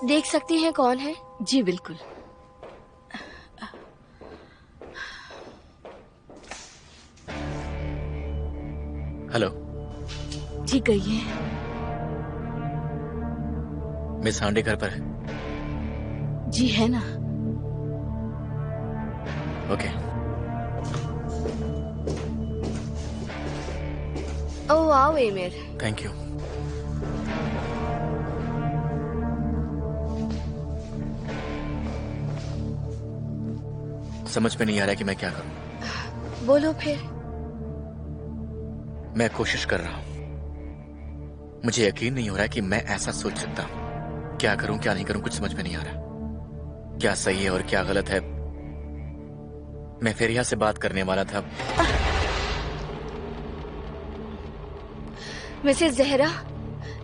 देख सकती हैं कौन है? जी बिल्कुल। हेलो। जी कहिए। मिस हांडे घर पर है? जी है ना। ओके। ओह आओ एमिर। Thank you. समझ में नहीं आ रहा कि मैं क्या करूं। बोलो फिर। मैं कोशिश कर रहा हूं। मुझे यकीन नहीं हो रहा कि मैं ऐसा सोच सकता हूं। क्या करूं क्या नहीं करूं कुछ समझ में नहीं आ रहा। क्या सही है और क्या गलत है। मैं फेरिया से बात करने वाला था। मिसेस जहरा,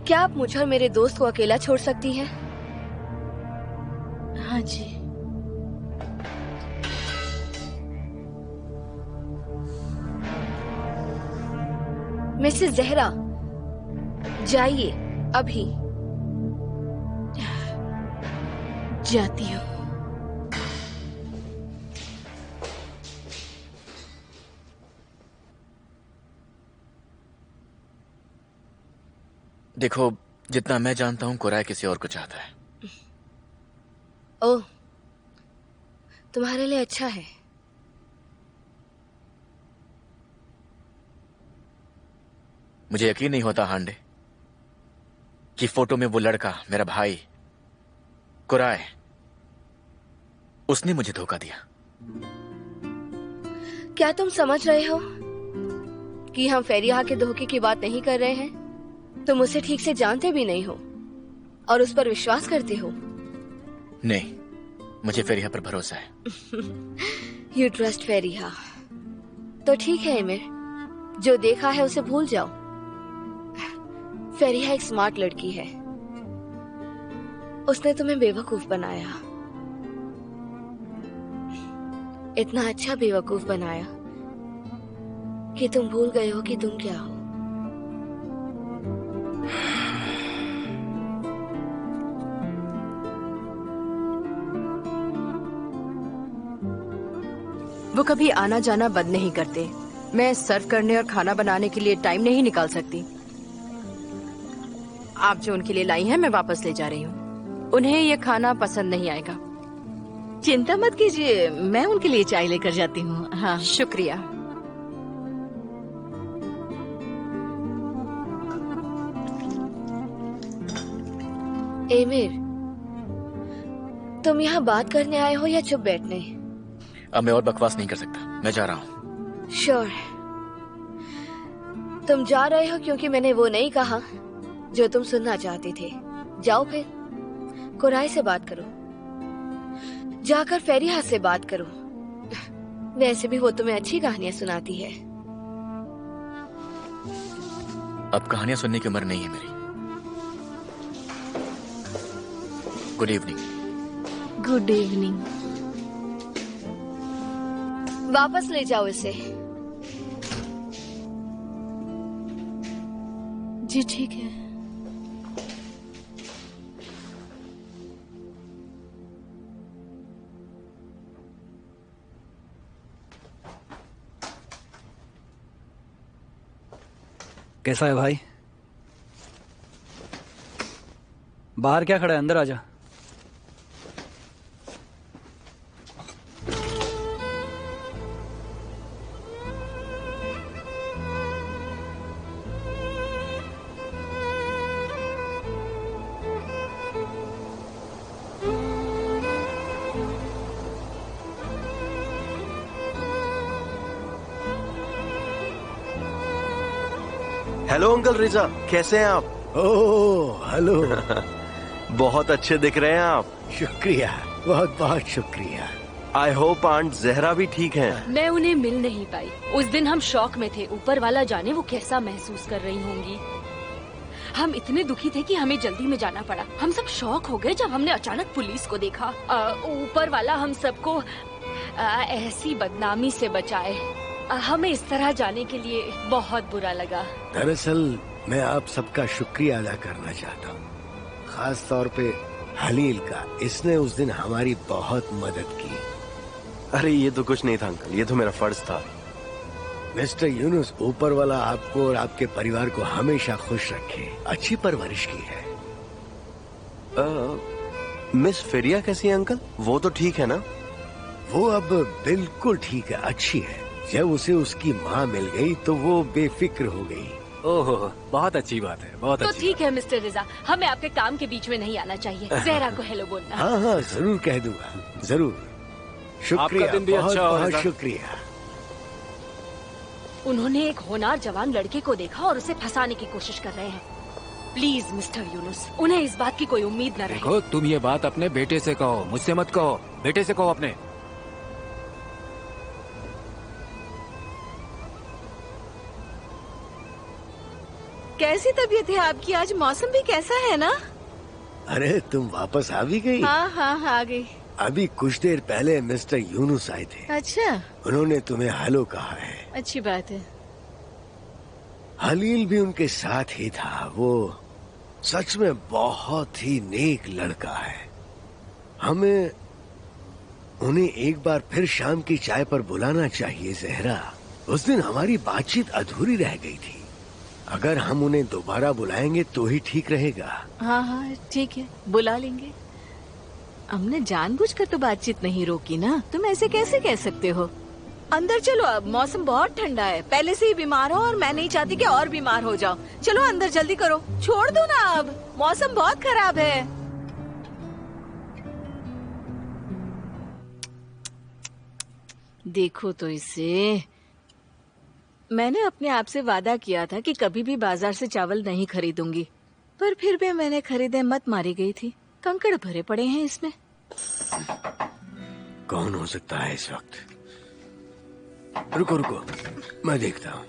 क्या आप मुझे और मेरे दोस्त को अकेला छोड़ सकती हैं? हाँ जी। मिसेस जहरा, जाइए अभी। जाती हूँ। देखो, जितना मैं जानता हूं कुराय किसी और को चाहता है। ओह, तुम्हारे लिए अच्छा है। मुझे यकीन नहीं होता हांडे कि फोटो में वो लड़का मेरा भाई कुराय, उसने मुझे धोखा दिया। क्या तुम समझ रहे हो कि हम फेरिया के धोखे की बात नहीं कर रहे हैं? तुम उसे ठीक से जानते भी नहीं हो और उस पर विश्वास करते हो। नहीं, मुझे फेरिया पर भरोसा है। You trust Feria. तो ठीक है एमिर, जो देखा है उसे भूल जाओ। फेरिया एक स्मार्ट लड़की है। उसने तुम्हें बेवकूफ बनाया, इतना अच्छा बेवकूफ बनाया कि तुम भूल गए हो कि तुम क्या हो। वो कभी आना जाना बंद नहीं करते। मैं सर्व करने और खाना बनाने के लिए टाइम नहीं निकाल सकती। आप जो उनके लिए लाई हैं मैं वापस ले जा रही हूँ। उन्हें ये खाना पसंद नहीं आएगा। चिंता मत कीजिए, मैं उनके लिए चाय लेकर जाती हूँ। हाँ शुक्रिया। एमिर, तुम यहाँ बात करने आए हो या चुप बैठने? अब मैं और बकवास नहीं कर सकता, मैं जा रहा हूँ। श्योर। तुम जा रहे हो क्योंकि मैंने वो नहीं कहा जो तुम सुनना चाहते थे। जाओ फिर, कुराय से बात करो, जाकर फेरिया से बात करो। वैसे भी वो तुम्हें अच्छी कहानियां सुनाती है। अब कहानियां सुनने की उम्र नहीं है मेरी। Good evening. Good evening. वापस ले जाओ इसे। जी ठीक है। कैसा है भाई? बाहर क्या खड़ा है, अंदर आजा। हेलो अंकल रिजा, कैसे हैं आप? Oh hello. बहुत अच्छे दिख रहे हैं आप। शुक्रिया, बहुत बहुत शुक्रिया। आई होप आंट जहरा भी ठीक हैं। मैं उन्हें मिल नहीं पाई। उस दिन हम शौक में थे, ऊपर वाला जाने वो कैसा महसूस कर रही होंगी। हम इतने दुखी थे कि हमें जल्दी में जाना पड़ा। हम सब शॉक हो गए जब हमने अचानक पुलिस को देखा। ऊपर वाला हम सबको ऐसी बदनामी से बचाए। हमें इस तरह जाने के लिए बहुत बुरा लगा। दरअसल मैं आप सबका शुक्रिया अदा करना चाहता हूँ, खास तौर पे हलील का। इसने उस दिन हमारी बहुत मदद की। अरे ये तो कुछ नहीं था अंकल, ये तो मेरा फर्ज था। मिस्टर यूनुस, ऊपर वाला आपको और आपके परिवार को हमेशा खुश रखे। अच्छी परवरिश की है। मिस फेरिया कैसी है अंकल? वो तो ठीक है ना? वो अब बिल्कुल ठीक है, अच्छी है। जब उसे उसकी माँ मिल गई तो वो बेफिक्र हो गई। ओहो, बहुत अच्छी बात है, बहुत तो अच्छी। ठीक है मिस्टर रिजा, हमें आपके काम के बीच में नहीं आना चाहिए। जहरा को हेलो बोलना। हाँ हाँ, जरूर कह दूंगा, जरूर। शुक्रिया, आपका दिन भी बहुत अच्छा हो, बहुत रिजा। शुक्रिया। उन्होंने एक होनहार जवान लड़के को देखा और उसे फंसाने की कोशिश कर रहे हैं। प्लीज मिस्टर यूनुस, उन्हें इस बात की कोई उम्मीद न रहे। देखो, तुम ये बात अपने बेटे से कहो, मुझसे मत कहो। बेटे से कहो अपने। कैसी तबीयत है आपकी? आज मौसम भी कैसा है ना? अरे तुम वापस आ भी गई? हाँ हाँ आ गई। अभी कुछ देर पहले मिस्टर यूनुस आए थे। अच्छा, उन्होंने तुम्हें हेलो कहा है। अच्छी बात है। हलील भी उनके साथ ही था। वो सच में बहुत ही नेक लड़का है। हमें उन्हें एक बार फिर शाम की चाय पर बुलाना चाहिए जहरा। उस दिन हमारी बातचीत अधूरी रह गई थी। अगर हम उन्हें दोबारा बुलाएंगे तो ही ठीक रहेगा। हाँ हाँ ठीक है, बुला लेंगे। हमने जानबूझकर तो बातचीत नहीं रोकी ना। तुम ऐसे कैसे कह सकते हो? अंदर चलो, अब मौसम बहुत ठंडा है। पहले से ही बीमार हो और मैं नहीं चाहती कि और बीमार हो जाओ। चलो अंदर जल्दी करो। छोड़ दो ना, अब मौसम बहुत खराब है। देखो तो इसे। मैंने अपने आप से वादा किया था कि कभी भी बाजार से चावल नहीं खरीदूंगी, पर फिर भी मैंने खरीदे, मत मारी गई थी। कंकड़ भरे पड़े हैं इसमें। कौन हो सकता है इस वक्त? रुको रुको, मैं देखता हूँ।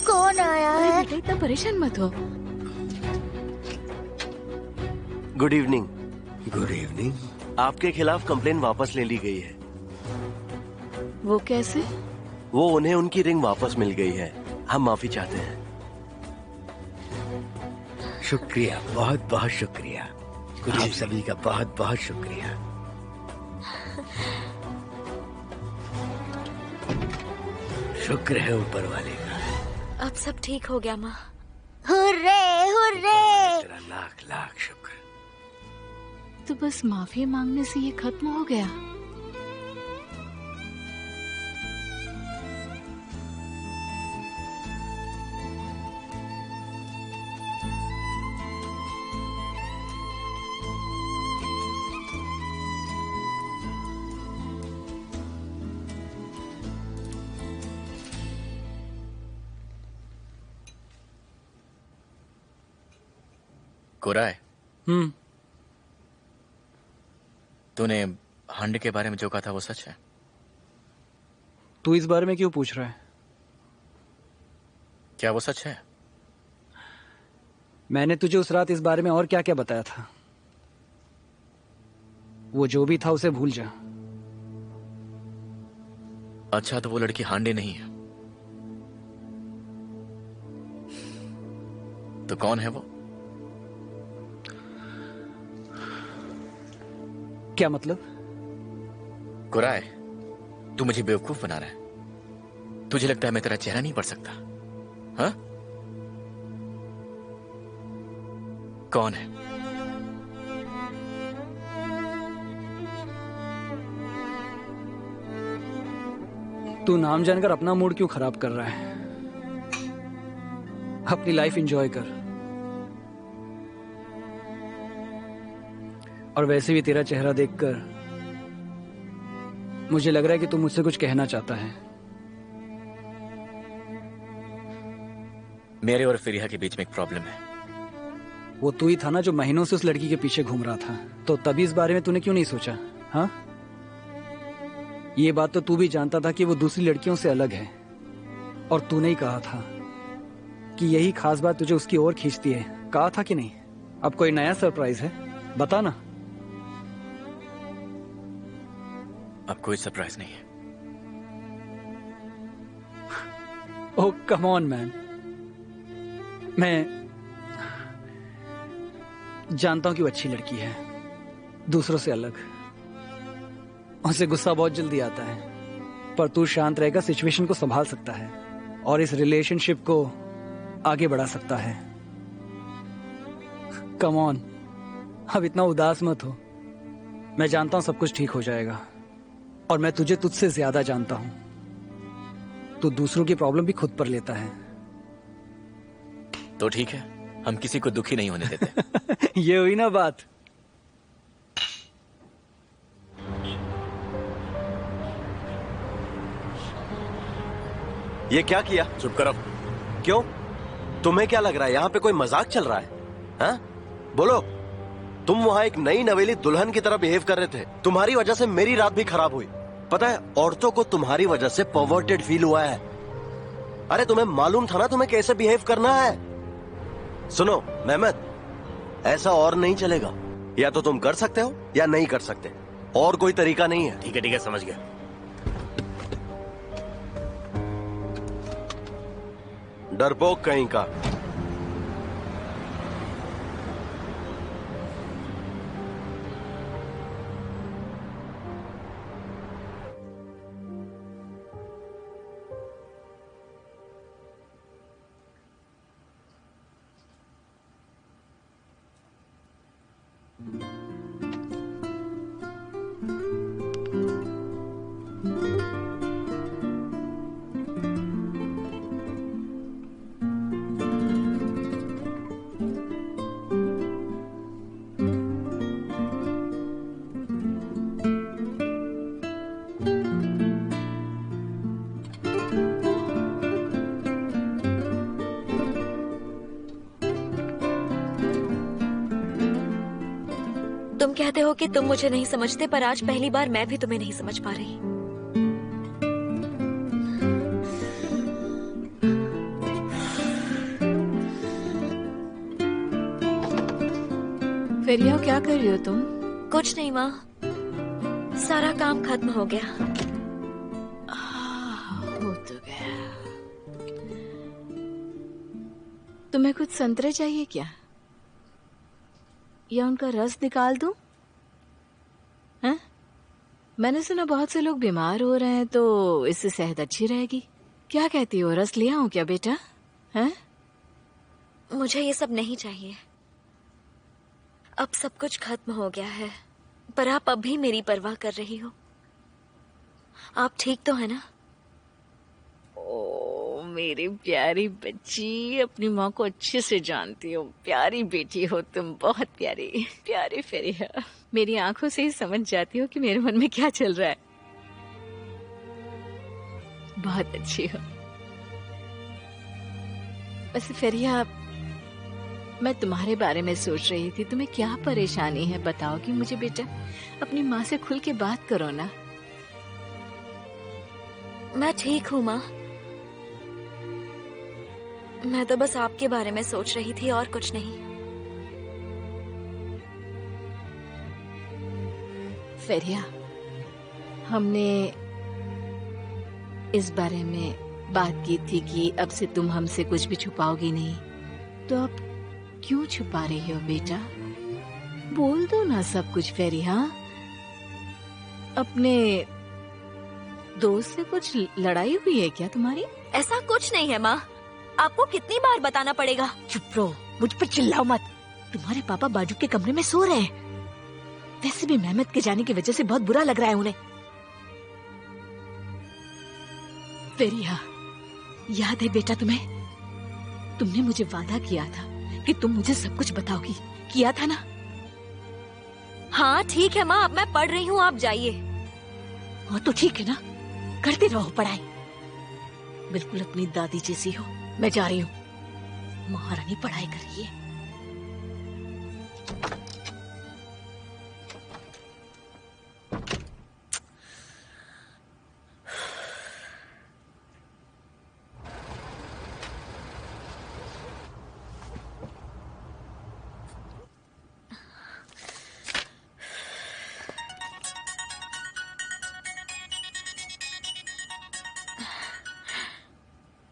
कौन आया अरे है? बेटा, इतना परेशान मत हो। Good evening. Good evening. आपके खिलाफ कंप्लेन वापस ले ली गई है। वो कैसे? वो उन्हें उनकी रिंग वापस मिल गई है। हम माफी चाहते हैं। शुक्रिया, बहुत बहुत शुक्रिया। आप सभी का बहुत बहुत शुक्रिया। शुक्र है ऊपर वाले का। अब सब ठीक हो गया माँ। Hurray hurray. तेरा लाख लाख शुक्र। तो बस माफी मांगने से ये खत्म हो गया? कुराय, तूने हंड के बारे में जो कहा था वो सच है? तू इस बारे में क्यों पूछ रहा है? क्या वो सच है? मैंने तुझे उस रात इस बारे में और क्या क्या बताया था। वो जो भी था उसे भूल जा। अच्छा, तो वो लड़की हांडे नहीं है तो कौन है वो? क्या मतलब? कुराय, तू मुझे बेवकूफ बना रहा है। तुझे लगता है मैं तेरा चेहरा नहीं पढ़ सकता? हाँ? कौन है? तू नाम जानकर अपना मूड क्यों खराब कर रहा है? अपनी लाइफ एंजॉय कर। और वैसे भी तेरा चेहरा देखकर मुझे लग रहा है कि तू मुझसे कुछ कहना चाहता है। मेरे और फिरिया के बीच में एक प्रॉब्लम है। वो तू ही था ना जो महीनों से उस लड़की के पीछे घूम रहा था। तो तभी इस बारे में तूने क्यों नहीं सोचा? हाँ, ये बात तो तू भी जानता था कि वो दूसरी लड़कियों से अलग है। और तूने ही कहा था कि यही खास बात तुझे उसकी ओर खींचती है। कहा था कि नहीं? अब कोई नया सरप्राइज है? बता ना। अब कोई सरप्राइज नहीं है। ओह कम ऑन मैन। मैं जानता हूँ कि वो अच्छी लड़की है, दूसरों से अलग। उसे गुस्सा बहुत जल्दी आता है, पर तू शांत रहेगा, सिचुएशन को संभाल सकता है और इस रिलेशनशिप को आगे बढ़ा सकता है। कम ऑन, अब इतना उदास मत हो। मैं जानता हूं सब कुछ ठीक हो जाएगा, और मैं तुझे तुझसे ज्यादा जानता हूं। तू दूसरों की प्रॉब्लम भी खुद पर लेता है। तो ठीक है, हम किसी को दुखी नहीं होने देते। ये हुई ना बात। ये क्या किया? चुप करो। क्यों? तुम्हें क्या लग रहा है यहाँ पे कोई मजाक चल रहा है? हाँ? बोलो। तुम वहाँ एक नई नवेली दुल्हन की तरह बिहेव कर रहे थे। तुम्हारी वजह से मेरी रात भी खराब हुई। पता है, औरतों को तुम्हारी वजह से परवर्टेड फील हुआ है। अरे तुम्हें मालूम था ना तुम्हें कैसे बिहेव करना है। सुनो मेहमद, ऐसा और नहीं चलेगा। या तो तुम कर सकते हो या नहीं कर सकते, और कोई तरीका नहीं है। ठीक है, समझ गया। डरपोक कहीं का। तुम कहते हो कि तुम मुझे नहीं समझते, पर आज पहली बार मैं भी तुम्हें नहीं समझ पा रही। फेरिया, क्या कर रही हो तुम? कुछ नहीं माँ, सारा काम खत्म हो गया। हो तो गया। तुम्हें कुछ संतरे चाहिए क्या, या उनका रस निकाल दूं? हैं? मैंने सुना बहुत से लोग बीमार हो रहे हैं, तो इससे सेहत अच्छी रहेगी। क्या कहती हो, रस ले आऊं क्या बेटा? हैं? मुझे ये सब नहीं चाहिए। अब सब कुछ खत्म हो गया है, पर आप अब भी मेरी परवाह कर रही हो। आप ठीक तो है ना? ओ मेरी प्यारी बच्ची, अपनी माँ को अच्छे से जानती हो। प्यारी बेटी हो तुम, बहुत प्यारी। प्यारी फेरिया, मेरी आंखों से ही समझ जाती हो कि मेरे मन में क्या चल रहा है। बहुत अच्छी हो। वैसे फेरिया, मैं तुम्हारे बारे में सोच रही थी। तुम्हें क्या परेशानी है बताओगी मुझे बेटा? अपनी माँ से खुल के बात करो ना। मैं ठीक हूँ माँ, मैं तो बस आपके बारे में सोच रही थी और कुछ नहीं। फेरिया, हमने इस बारे में बात की थी कि अब से तुम हमसे कुछ भी छुपाओगी नहीं। तो अब क्यों छुपा रही हो बेटा? बोल दो ना सब कुछ फेरिया। अपने दोस्त से कुछ लड़ाई हुई है क्या तुम्हारी? ऐसा कुछ नहीं है माँ, आपको कितनी बार बताना पड़ेगा? चुप रहो, मुझ पर चिल्लाओ मत। तुम्हारे पापा बाजू के कमरे में सो रहे हैं। वैसे भी मेहमद के जाने की वजह से बहुत बुरा लग रहा है उन्हें। फेरिया, याद है बेटा तुम्हें? तुमने मुझे वादा किया था कि तुम मुझे सब कुछ बताओगी, किया था ना? हाँ ठीक है माँ, अब मैं पढ़ रही हूँ, आप जाइए। हाँ तो ठीक है ना, करते रहो पढ़ाई। बिल्कुल अपनी दादी जैसी हो। मैं जा रही हूँ, महारानी पढ़ाई कर रही है।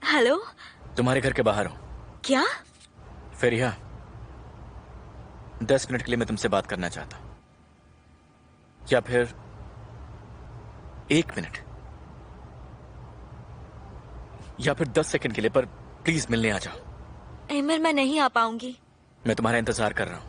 हेलो, तुम्हारे घर के बाहर हो। क्या? फेरिया, 10 मिनट के लिए मैं तुमसे बात करना चाहता हूं, या फिर 1 मिनट, या फिर 10 सेकंड के लिए, पर प्लीज मिलने आ जाओ। एमिर, मैं नहीं आ पाऊंगी। मैं तुम्हारा इंतजार कर रहा हूं।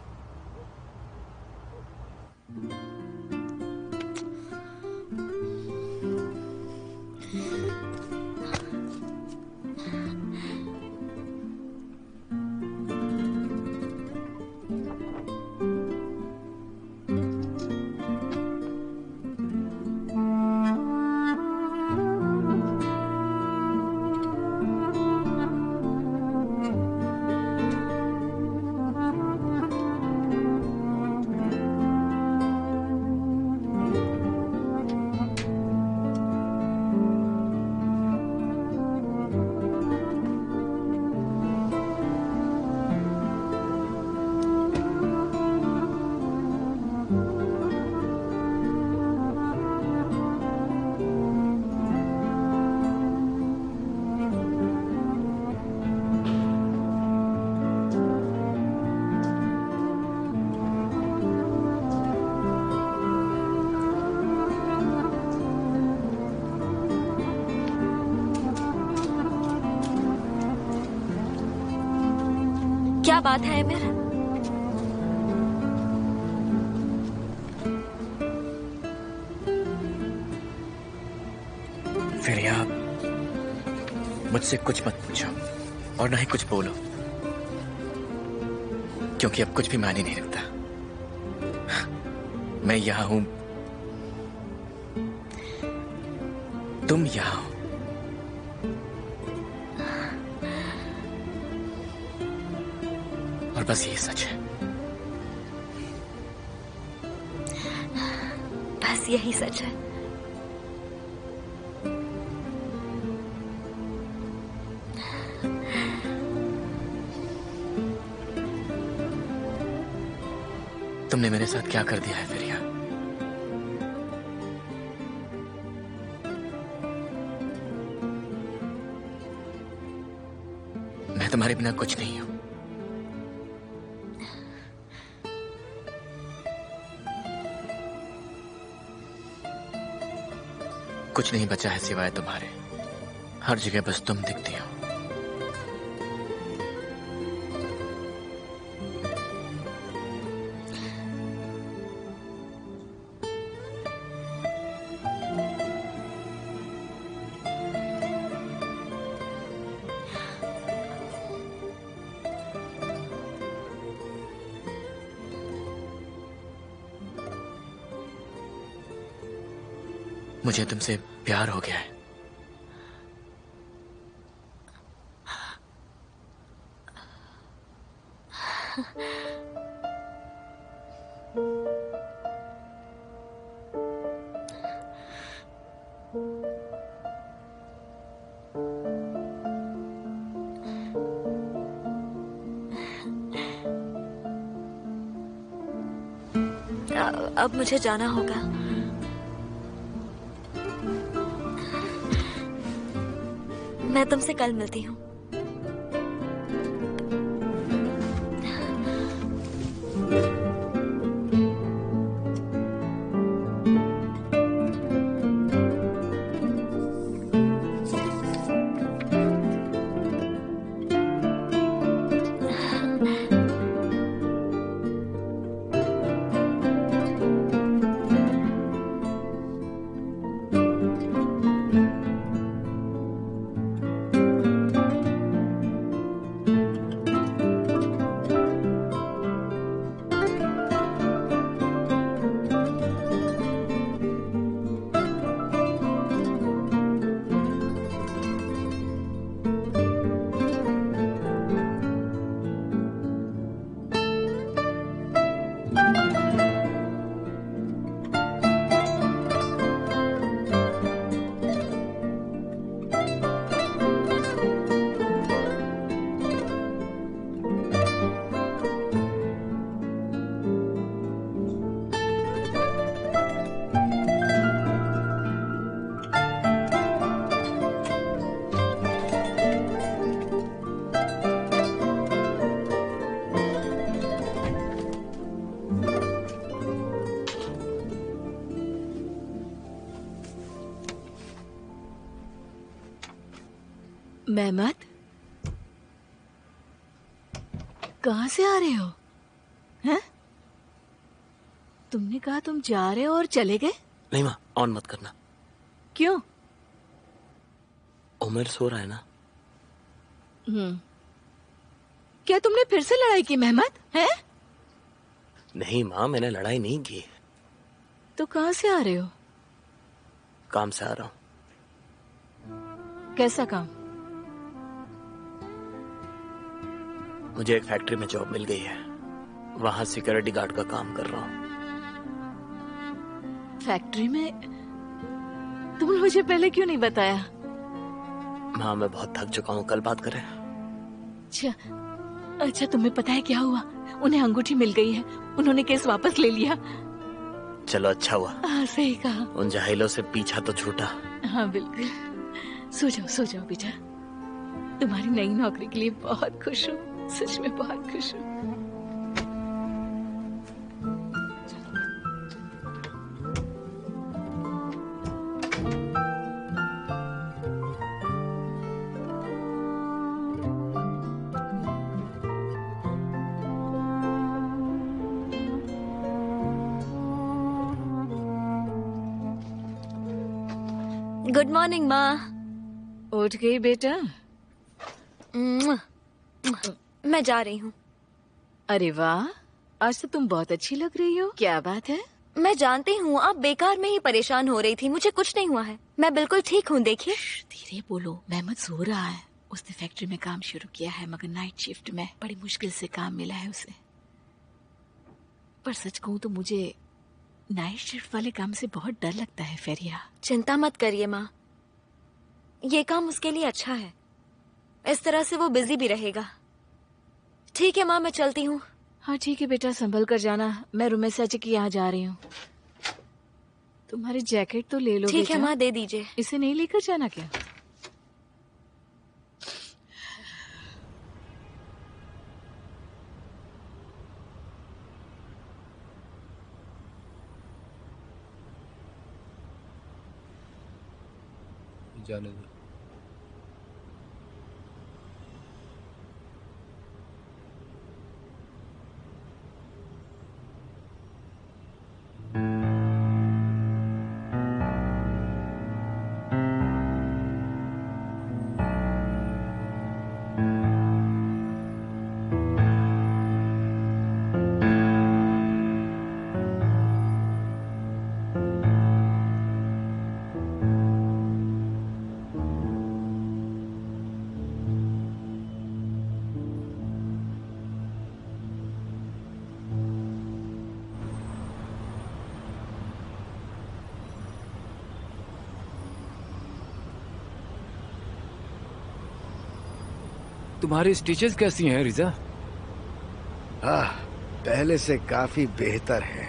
क्या बात है एमिर? फिर यहाँ मुझसे कुछ मत पूछो और ना ही कुछ बोलो, क्योंकि अब कुछ भी मायने नहीं रखता। मैं यहां हूं, तुम यहां हो, और बस यही सच है। बस यही सच है। तुमने मेरे साथ क्या कर दिया है फिरिया? मैं तुम्हारे बिना कुछ नहीं हूं। कुछ नहीं बचा है सिवाय तुम्हारे। हर जगह बस तुम दिखती हो। मुझे तुमसे प्यार हो गया है। अब मुझे जाना होगा। मैं तुमसे कल मिलती हूँ। मेहमत, कहाँ से आ रहे हो? हैं? तुमने कहा तुम जा रहे हो और चले गए? नहीं माँ, ऑन मत करना। क्यों? उमर सो रहा है ना। क्या तुमने फिर से लड़ाई की मेहमत? हैं? नहीं माँ, मैंने लड़ाई नहीं की। तो कहाँ से आ रहे हो? काम से आ रहा हूँ। कैसा काम? मुझे एक फैक्ट्री में जॉब मिल गई है, वहां सिक्योरिटी गार्ड का काम कर रहा हूँ। फैक्ट्री में? तुमने मुझे पहले क्यों नहीं बताया? माँ, मैं बहुत थक चुका हूँ, कल बात करें। अच्छा, तुम्हें पता है क्या हुआ? उन्हें अंगूठी मिल गई है, उन्होंने केस वापस ले लिया। चलो अच्छा हुआ। हाँ, सही कहा। उन जाहिलों से पीछा तो छूटा। हाँ बिल्कुल। सो जाओ बेटा। तुम्हारी नई नौकरी के लिए बहुत खुश हूँ, सच में बहुत खुश हूँ। गुड मॉर्निंग माँ। उठ गई बेटा? मैं जा रही हूँ। अरे वाह, आज तो तुम बहुत अच्छी लग रही हो। क्या बात है? मैं जानती हूँ आप बेकार में ही परेशान हो रही थी, मुझे कुछ नहीं हुआ है, मैं बिल्कुल ठीक हूँ। देखिए। धीरे बोलो, मेहमत सो रहा है। उसने फैक्ट्री में काम शुरू किया है, मगर नाइट शिफ्ट में बड़ी मुश्किल से काम मिला है उसे। पर सच कहूँ तो मुझे नाइट शिफ्ट वाले काम से बहुत डर लगता है फेरिया। चिंता मत करिए माँ, ये काम उसके लिए अच्छा है, इस तरह से वो बिजी भी रहेगा। ठीक है माँ, मैं चलती हूँ। हाँ ठीक है बेटा, संभल कर जाना। मैं रुमेश चाची के यहाँ जा रही हूँ। तुम्हारी जैकेट तो ले लो। ठीक है माँ, दे दीजिए। इसे नहीं लेकर जाना क्या? जाने दो। तुम्हारी स्टिचेस कैसी हैं रिजा? हाँ, पहले से काफी बेहतर है।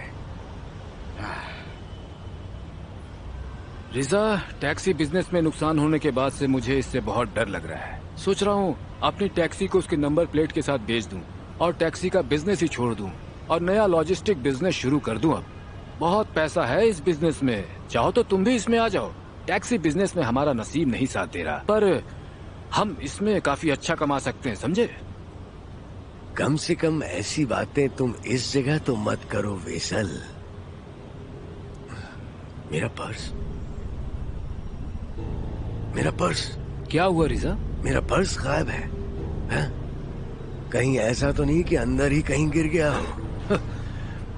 रिजा, टैक्सी बिजनेस में नुकसान होने के बाद से मुझे इससे बहुत डर लग रहा है। सोच रहा हूँ अपनी टैक्सी को उसके नंबर प्लेट के साथ बेच दूं और टैक्सी का बिजनेस ही छोड़ दूं और नया लॉजिस्टिक बिजनेस शुरू कर दूं। अब बहुत पैसा है इस बिजनेस में, चाहो तो तुम भी इसमें आ जाओ। टैक्सी बिजनेस में हमारा नसीब नहीं साथ दे रहा, पर हम इसमें काफी अच्छा कमा सकते हैं, समझे? कम से कम ऐसी बातें तुम इस जगह तो मत करो वेसल। मेरा पर्स, मेरा पर्स। क्या हुआ रिजा? मेरा पर्स गायब है, हैं? कहीं ऐसा तो नहीं कि अंदर ही कहीं गिर गया हो?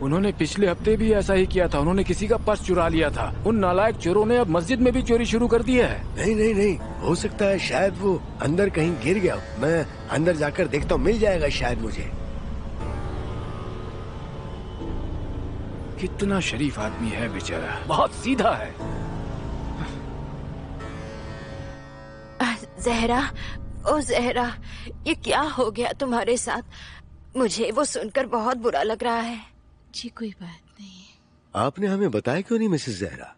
उन्होंने पिछले हफ्ते भी ऐसा ही किया था। उन्होंने किसी का पर्स चुरा लिया था। उन नालायक चोरों ने अब मस्जिद में भी चोरी शुरू कर दी है। नहीं नहीं नहीं, हो सकता है शायद वो अंदर कहीं गिर गया। मैं अंदर जाकर देखता हूँ, मिल जाएगा शायद मुझे। कितना शरीफ आदमी है बेचारा, बहुत सीधा है। जहरा, ओ जहरा, ये क्या हो गया तुम्हारे साथ? मुझे वो सुनकर बहुत बुरा लग रहा है। जी कोई बात नहीं। आपने हमें बताया क्यों नहीं मिसेस जहरा?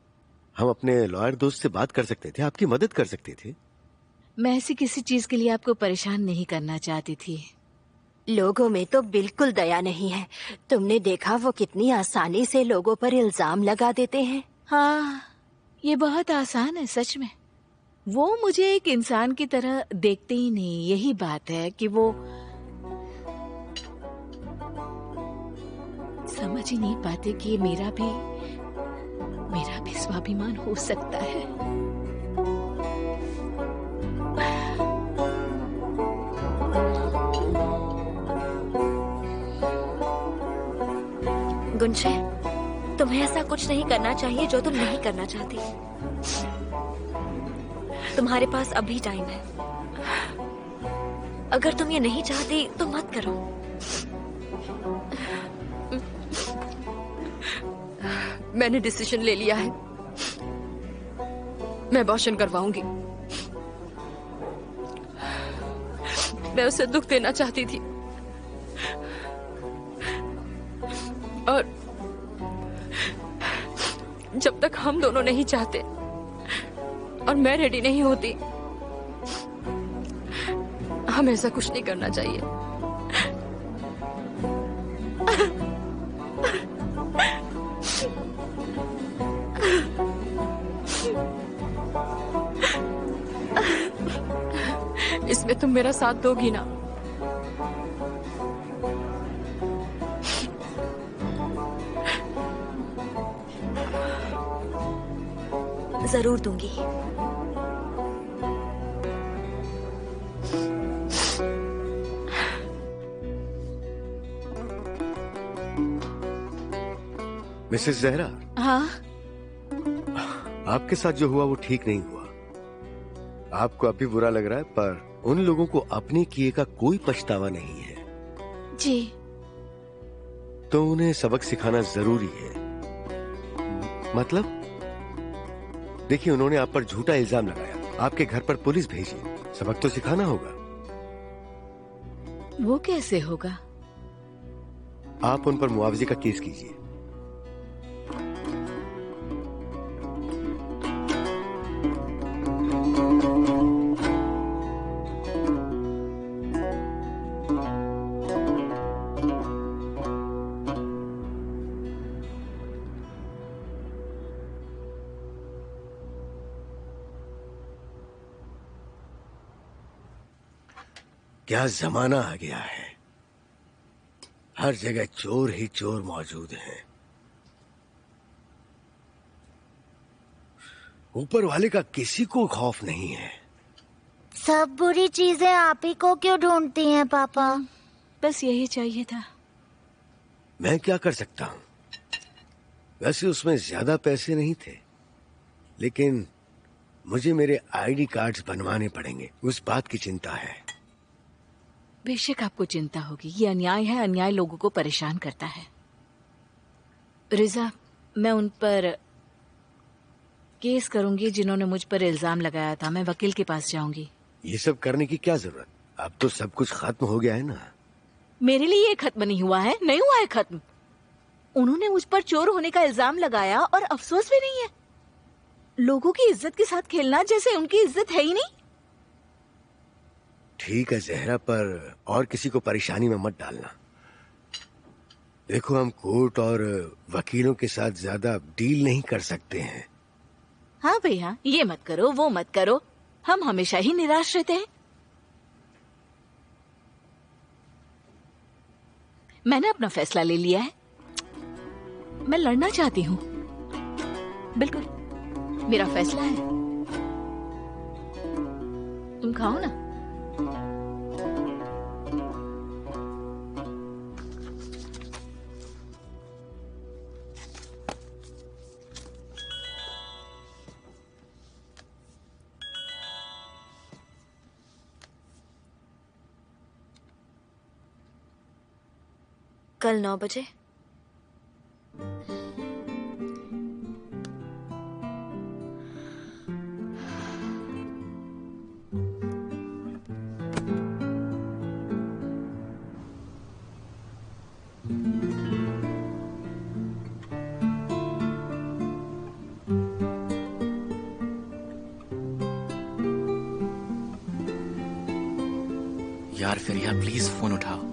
हम अपने लॉयर दोस्त से बात कर सकते थे, आपकी मदद कर सकते थे। मैं ऐसी किसी चीज के लिए आपको परेशान नहीं करना चाहती थी। लोगों में तो बिल्कुल दया नहीं है। तुमने देखा वो कितनी आसानी से लोगों पर इल्जाम लगा देते हैं। हाँ, ये बहुत आसान है सच में। वो मुझे एक इंसान की तरह देखते ही नहीं। यही बात है कि वो समझ ही नहीं पाते कि मेरा भी स्वाभिमान हो सकता है। गुंशे, तुम्हें ऐसा कुछ नहीं करना चाहिए जो तुम नहीं करना चाहती। तुम्हारे पास अभी टाइम है। अगर तुम ये नहीं चाहती तो मत करो। मैंने डिसीजन ले लिया है। मैं अबॉर्शन करवाऊंगी। मैं उसे दुख देना चाहती थी और जब तक हम दोनों नहीं चाहते और मैं रेडी नहीं होती, हमें ऐसा कुछ नहीं करना चाहिए। इसमें तुम मेरा साथ दोगी ना? जरूर दूंगी। मिसेस जहरा, हाँ, आपके साथ जो हुआ वो ठीक नहीं हुआ। आपको अभी बुरा लग रहा है, पर उन लोगों को अपने किए का कोई पछतावा नहीं है। जी। तो उन्हें सबक सिखाना जरूरी है। मतलब देखिए, उन्होंने आप पर झूठा इल्जाम लगाया, आपके घर पर पुलिस भेजी। सबक तो सिखाना होगा। वो कैसे होगा? आप उन पर मुआवजे का केस कीजिए। क्या जमाना आ गया है। हर जगह चोर ही चोर मौजूद हैं। ऊपर वाले का किसी को खौफ नहीं है। सब बुरी चीजें आप ही को क्यों ढूंढती हैं पापा? बस यही चाहिए था। मैं क्या कर सकता हूं? वैसे उसमें ज्यादा पैसे नहीं थे, लेकिन मुझे मेरे आईडी कार्ड्स बनवाने पड़ेंगे। उस बात की चिंता है। बेशक आपको चिंता होगी। ये अन्याय है। अन्याय लोगों को परेशान करता है। रिजा, मैं उन पर केस करूंगी जिन्होंने मुझ पर इल्जाम लगाया था। मैं वकील के पास जाऊंगी। ये सब करने की क्या जरूरत? अब तो सब कुछ खत्म हो गया है ना। मेरे लिए ये खत्म नहीं हुआ है। नहीं हुआ है खत्म। उन्होंने मुझ पर चोर होने का इल्जाम लगाया और अफसोस भी नहीं है। लोगों की इज्जत के साथ खेलना जैसे उनकी इज्जत है ही नहीं। ठीक है जहरा, पर और किसी को परेशानी में मत डालना। देखो, हम कोर्ट और वकीलों के साथ ज्यादा डील नहीं कर सकते हैं। हाँ भैया, ये मत करो, वो मत करो। हम हमेशा ही निराश रहते हैं। मैंने अपना फैसला ले लिया है। मैं लड़ना चाहती हूँ। बिल्कुल, मेरा फैसला है। तुम खाओ ना। कल 9 बजे। यार फेरिया, प्लीज फोन उठाओ।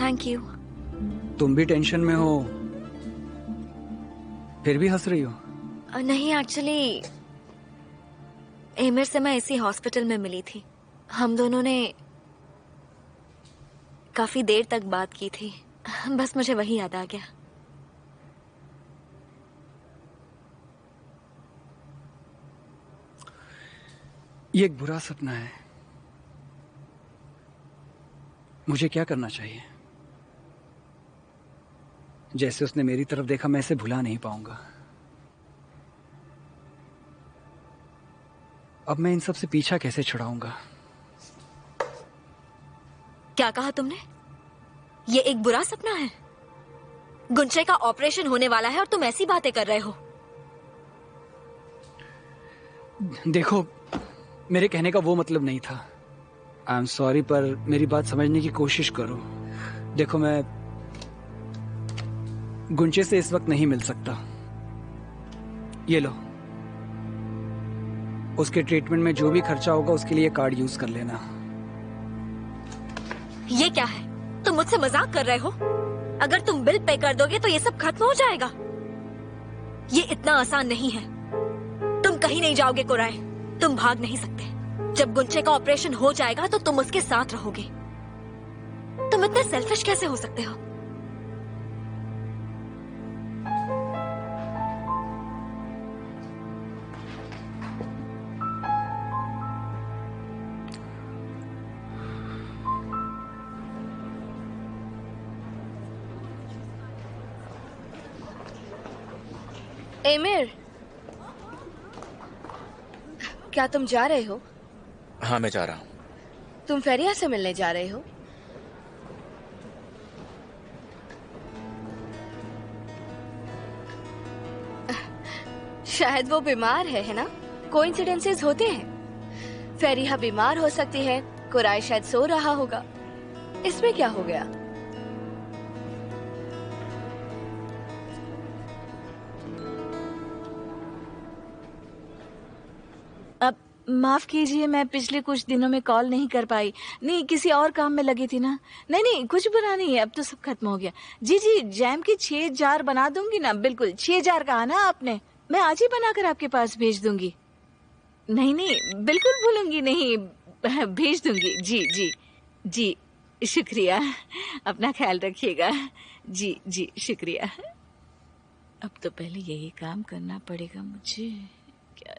Thank you. तुम भी टेंशन में हो, फिर भी हंस रही हो। नहीं, एक्चुअली एमिर से मैं इसी हॉस्पिटल में मिली थी। हम दोनों ने काफी देर तक बात की थी, बस मुझे वही याद आ गया। ये एक बुरा सपना है। मुझे क्या करना चाहिए? जैसे उसने मेरी तरफ देखा, मैं इसे भुला नहीं पाऊंगा। अब मैं इन सब से पीछा कैसे छुड़ाऊंगा? क्या कहा तुमने? ये एक बुरा सपना है? गुंचे का ऑपरेशन होने वाला है और तुम ऐसी बातें कर रहे हो? देखो, मेरे कहने का वो मतलब नहीं था। आई एम सॉरी, पर मेरी बात समझने की कोशिश करो। देखो, मैं गुंचे से इस वक्त नहीं मिल सकता। ये लो, उसके ट्रीटमेंट में जो भी खर्चा होगा उसके लिए कार्ड यूज कर लेना। ये क्या है? तुम मुझसे मजाक कर रहे हो? अगर तुम बिल पे कर दोगे तो ये सब खत्म हो जाएगा। ये इतना आसान नहीं है। तुम कहीं नहीं जाओगे कोराय, तुम भाग नहीं सकते। जब गुंचे का ऑपरेशन हो जाएगा तो तुम उसके साथ रहोगे। तुम इतने सेल्फिश कैसे हो सकते हो? एमिर, क्या तुम जा रहे हो? हाँ, मैं जा रहा हूँ। तुम फेरिया से मिलने जा रहे हो? शायद वो बीमार है ना? कोइंसिडेंसेस होते हैं। फेरिया बीमार हो सकती है, कुराई शायद सो रहा होगा। इसमें क्या हो गया? अब माफ कीजिए, मैं पिछले कुछ दिनों में कॉल नहीं कर पाई। नहीं, किसी और काम में लगी थी ना। नहीं नहीं, कुछ बुरा नहीं है, अब तो सब खत्म हो गया। जी जी, जैम की 6 जार बना दूंगी ना। बिल्कुल, 6 जार कहा ना आपने, मैं आज ही बनाकर आपके पास भेज दूंगी। नहीं नहीं, बिल्कुल भूलूंगी नहीं, भेज दूंगी। जी जी जी, शुक्रिया। अपना ख्याल रखिएगा। जी जी, शुक्रिया। अब तो पहले यही काम करना पड़ेगा मुझे। क्या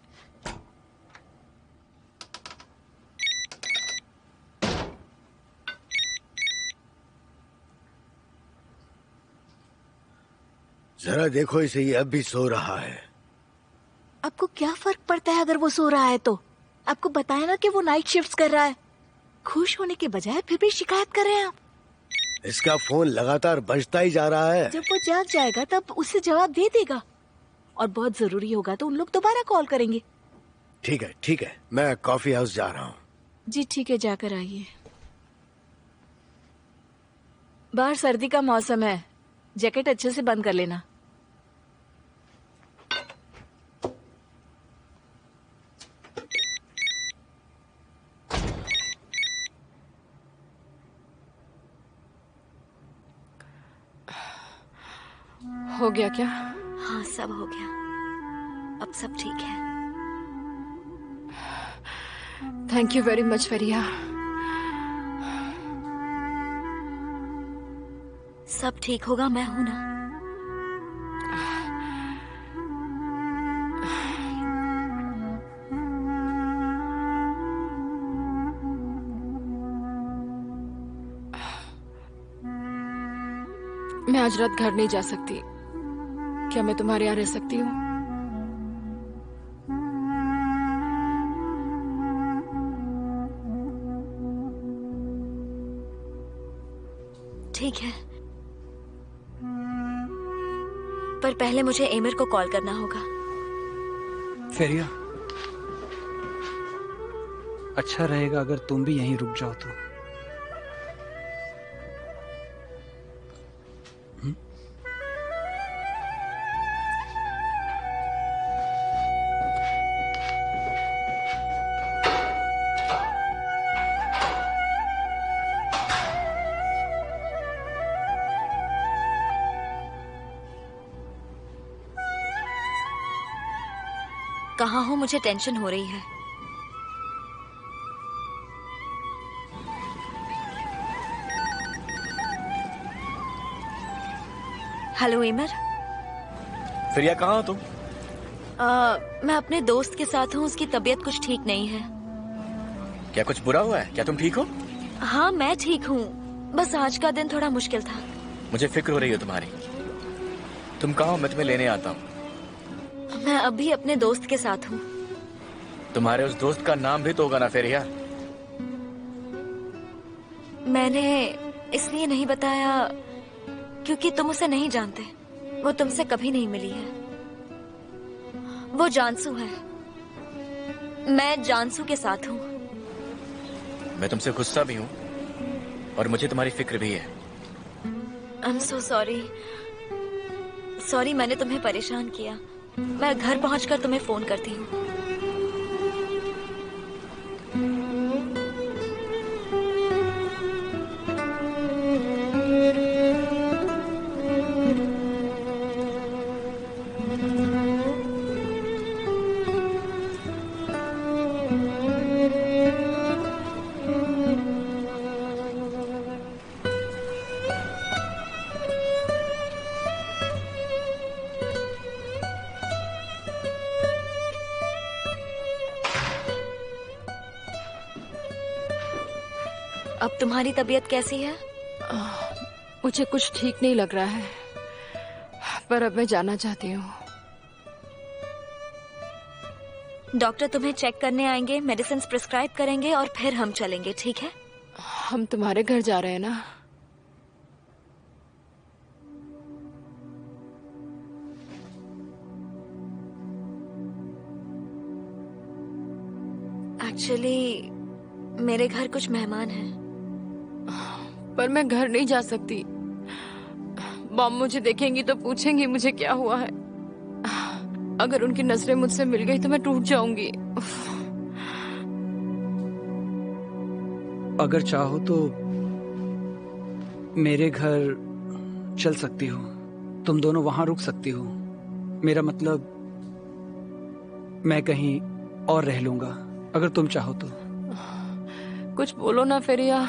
जरा देखो इसे, ये अब भी सो रहा है। आपको क्या फर्क पड़ता है अगर वो सो रहा है तो? आपको बताया ना कि वो नाइट शिफ्ट्स कर रहा है। खुश होने के बजाय फिर भी शिकायत कर रहे हैं आप। इसका फोन लगातार बजता ही जा रहा है। जब वो जाग जाएगा तब उसे जवाब दे देगा, और बहुत जरूरी होगा तो उन लोग दोबारा कॉल करेंगे। ठीक है ठीक है, मैं कॉफी हाउस जा रहा हूँ। जी ठीक है, जाकर आइए। बाहर सर्दी का मौसम है, जैकेट अच्छे से बंद कर लेना। हो गया क्या? हाँ, सब हो गया। अब सब ठीक है। Thank you very much Feria. सब ठीक होगा, मैं हूं ना। मैं आज रात घर नहीं जा सकती। क्या मैं तुम्हारे यहाँ रह सकती हूँ? ठीक है, पर पहले मुझे एमिर को कॉल करना होगा। फेरिया, अच्छा रहेगा अगर तुम भी यहीं रुक जाओ तो। कहाँ हो, मुझे टेंशन हो रही है। Hello emir. फिरिया, कहाँ हो तुम? मैं अपने दोस्त के साथ हूँ, उसकी तबीयत कुछ ठीक नहीं है। क्या कुछ बुरा हुआ है? क्या तुम ठीक हो? हाँ, मैं ठीक हूँ, बस आज का दिन थोड़ा मुश्किल था। मुझे फिक्र हो रही है तुम्हारी। तुम कहाँ हो? मैं तुम्हें लेने आता हूँ। मैं अभी अपने दोस्त के साथ हूँ। तुम्हारे उस दोस्त का नाम भी तो होगा ना फेरिया? मैंने इसलिए नहीं बताया क्योंकि तुम उसे नहीं जानते। वो तुमसे कभी नहीं मिली है। वो जानसू है। मैं जानसू के साथ हूँ। मैं तुमसे गुस्सा भी हूँ और मुझे तुम्हारी फिक्र भी है। I am so sorry. Sorry, मैंने तुम्हें परेशान किया। मैं घर पहुंचकर तुम्हें फोन करती हूँ। अब तुम्हारी तबीयत कैसी है? मुझे कुछ ठीक नहीं लग रहा है, पर अब मैं जाना चाहती हूँ। डॉक्टर तुम्हें चेक करने आएंगे, मेडिसिन प्रिस्क्राइब करेंगे और फिर हम चलेंगे, ठीक है? हम तुम्हारे घर जा रहे हैं ना? एक्चुअली मेरे घर कुछ मेहमान हैं। पर मैं घर नहीं जा सकती। मॉम मुझे देखेंगी तो पूछेंगी मुझे क्या हुआ है। अगर उनकी नजरें मुझसे मिल गई तो मैं टूट जाऊंगी। अगर चाहो तो मेरे घर चल सकती हो। तुम दोनों वहां रुक सकती हो। मेरा मतलब मैं कहीं और रह लूंगा अगर तुम चाहो तो। कुछ बोलो ना फेरिया।